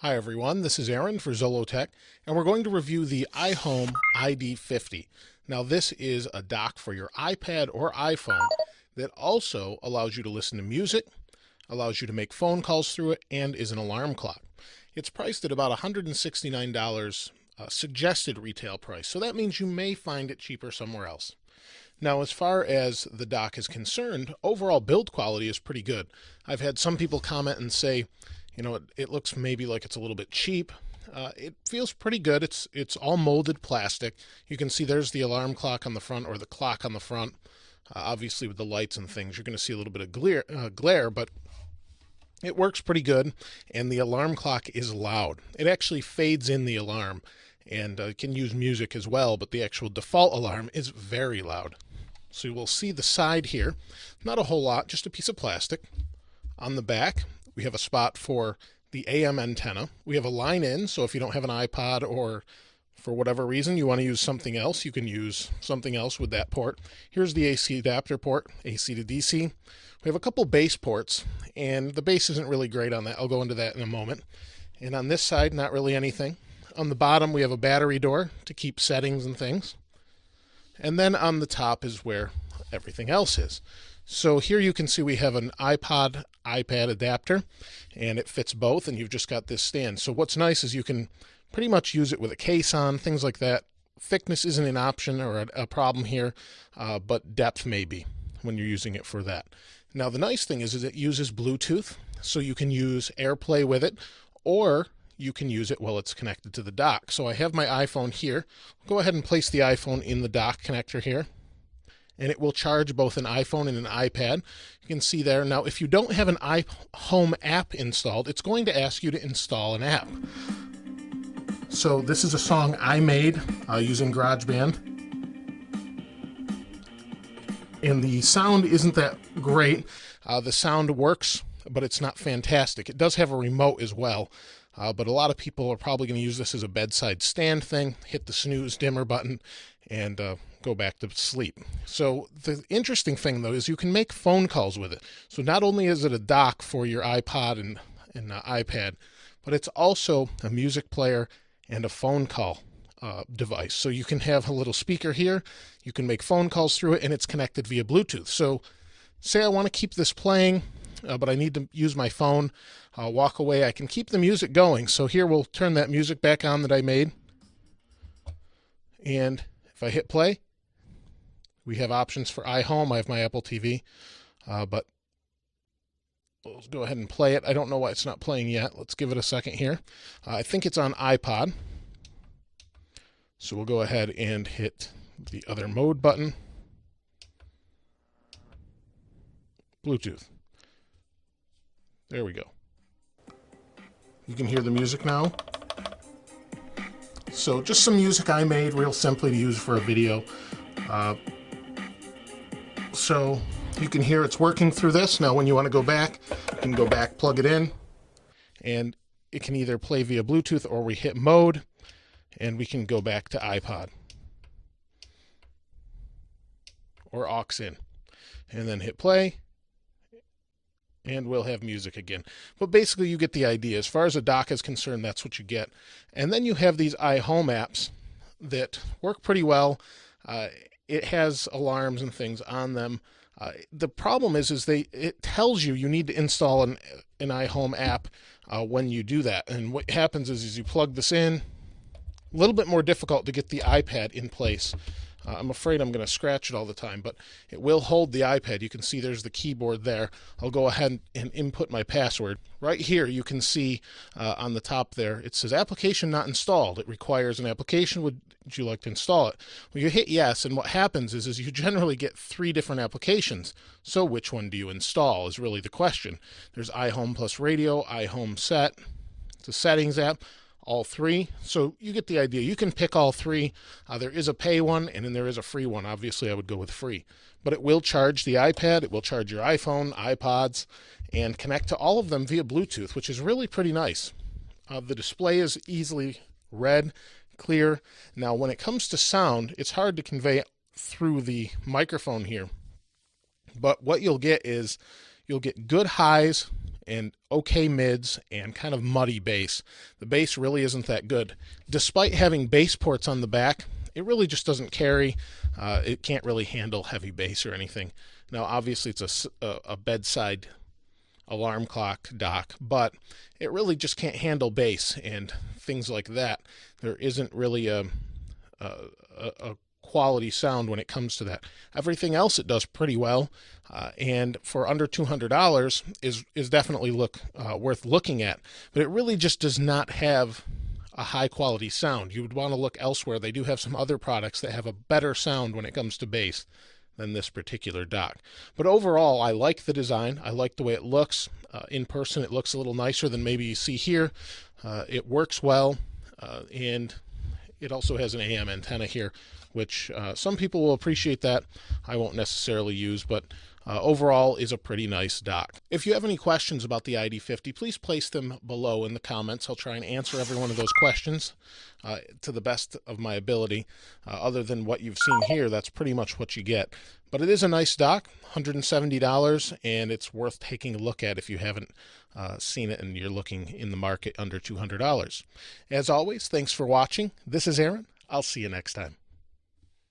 Hi everyone, this is Aaron for Zollotech, and we're going to review the iHome iD50. Now this is a dock for your iPad or iPhone that also allows you to listen to music, allows you to make phone calls through it, and is an alarm clock. It's priced at about $169 suggested retail price, so that means you may find it cheaper somewhere else. Now, as far as the dock is concerned, overall build quality is pretty good. I've had some people comment and say, it looks maybe like it's a little bit cheap. It feels pretty good. It's all molded plastic. You can see there's the alarm clock on the front, or the clock on the front. Obviously, with the lights and things, you're going to see a little bit of glare, but it works pretty good. And the alarm clock is loud. It actually fades in the alarm, and can use music as well, but the actual default alarm is very loud. So you will see the side here, not a whole lot, just a piece of plastic. On the back, we have a spot for the AM antenna. We have a line in, so if you don't have an iPod or for whatever reason you want to use something else, you can use something else with that port. Here's the AC adapter port, AC to DC. We have a couple base ports, and the base isn't really great on that. I'll go into that in a moment. And on this side, not really anything. On the bottom, we have a battery door to keep settings and things. And then on the top is where everything else is. So here you can see we have an iPod, iPad adapter, and it fits both, and you've just got this stand. So what's nice is you can pretty much use it with a case on, things like that. Thickness isn't an option or a problem here, but depth may be when you're using it for that. Now the nice thing is it uses Bluetooth, so you can use AirPlay with it, or you can use it while it's connected to the dock. So I have my iPhone here. Go ahead and place the iPhone in the dock connector here, and it will charge both an iPhone and an iPad. You can see there. Now, if you don't have an iHome app installed, it's going to ask you to install an app. So this is a song I made using GarageBand, and the sound isn't that great. The sound works, but it's not fantastic. It does have a remote as well. But a lot of people are probably going to use this as a bedside stand thing, hit the snooze dimmer button, and go back to sleep. So the interesting thing, though, is you can make phone calls with it. So not only is it a dock for your iPod and iPad, but it's also a music player and a phone call device. So you can have a little speaker here, you can make phone calls through it, and it's connected via Bluetooth. So say I want to keep this playing, but I need to use my phone. I'll walk away. I can keep the music going. So here we'll turn that music back on that I made. And if I hit play, we have options for iHome. I have my Apple TV, but we'll go ahead and play it. I don't know why it's not playing yet. Let's give it a second here. I think it's on iPod. So we'll go ahead and hit the other mode button. Bluetooth. There we go. You can hear the music now. So just some music I made real simply to use for a video. So you can hear it's working through this. Now when you want to go back, you can go back, plug it in, and it can either play via Bluetooth, or we hit mode and we can go back to iPod or aux in, and then hit play, and we'll have music again. But basically you get the idea. As far as a dock is concerned, that's what you get. And then you have these iHome apps that work pretty well. It has alarms and things on them. The problem is it tells you need to install an iHome app when you do that. And what happens is you plug this in. A little bit more difficult to get the iPad in place. I'm afraid I'm going to scratch it all the time, but it will hold the iPad. You can see there's the keyboard there. I'll go ahead and input my password. Right here you can see on the top there, it says application not installed. It requires an application. Would you like to install it? Well, you hit yes, and what happens is you generally get 3 different applications. So which one do you install is really the question. There's iHome plus radio, iHome set. It's a settings app. All 3. So you get the idea. You can pick all 3. There is a pay one, and then there is a free one. Obviously, I would go with free. But it will charge the iPad, it will charge your iPhone, iPods, and connect to all of them via Bluetooth, which is really pretty nice. The display is easily read, clear. Now, when it comes to sound, it's hard to convey through the microphone here. But what you'll get is you'll get good highs and okay mids and kind of muddy bass. The bass really isn't that good. Despite having bass ports on the back, it really just doesn't carry. It can't really handle heavy bass or anything. Now, obviously, it's a bedside alarm clock dock, but it really just can't handle bass and things like that. There isn't really a quality sound when it comes to that. Everything else it does pretty well, and for under $200 is definitely worth looking at. But it really just does not have a high quality sound. You would want to look elsewhere. They do have some other products that have a better sound when it comes to bass than this particular dock. But overall, I like the design. I like the way it looks. In person, it looks a little nicer than maybe you see here. It works well, and it also has an AM antenna here, which some people will appreciate that. I won't necessarily use, but overall is a pretty nice dock. If you have any questions about the iD50, please place them below in the comments. I'll try and answer every one of those questions to the best of my ability. Other than what you've seen here, that's pretty much what you get. But it is a nice dock, $170, and it's worth taking a look at if you haven't seen it and you're looking in the market under $200. As always, thanks for watching. This is Aaron. I'll see you next time.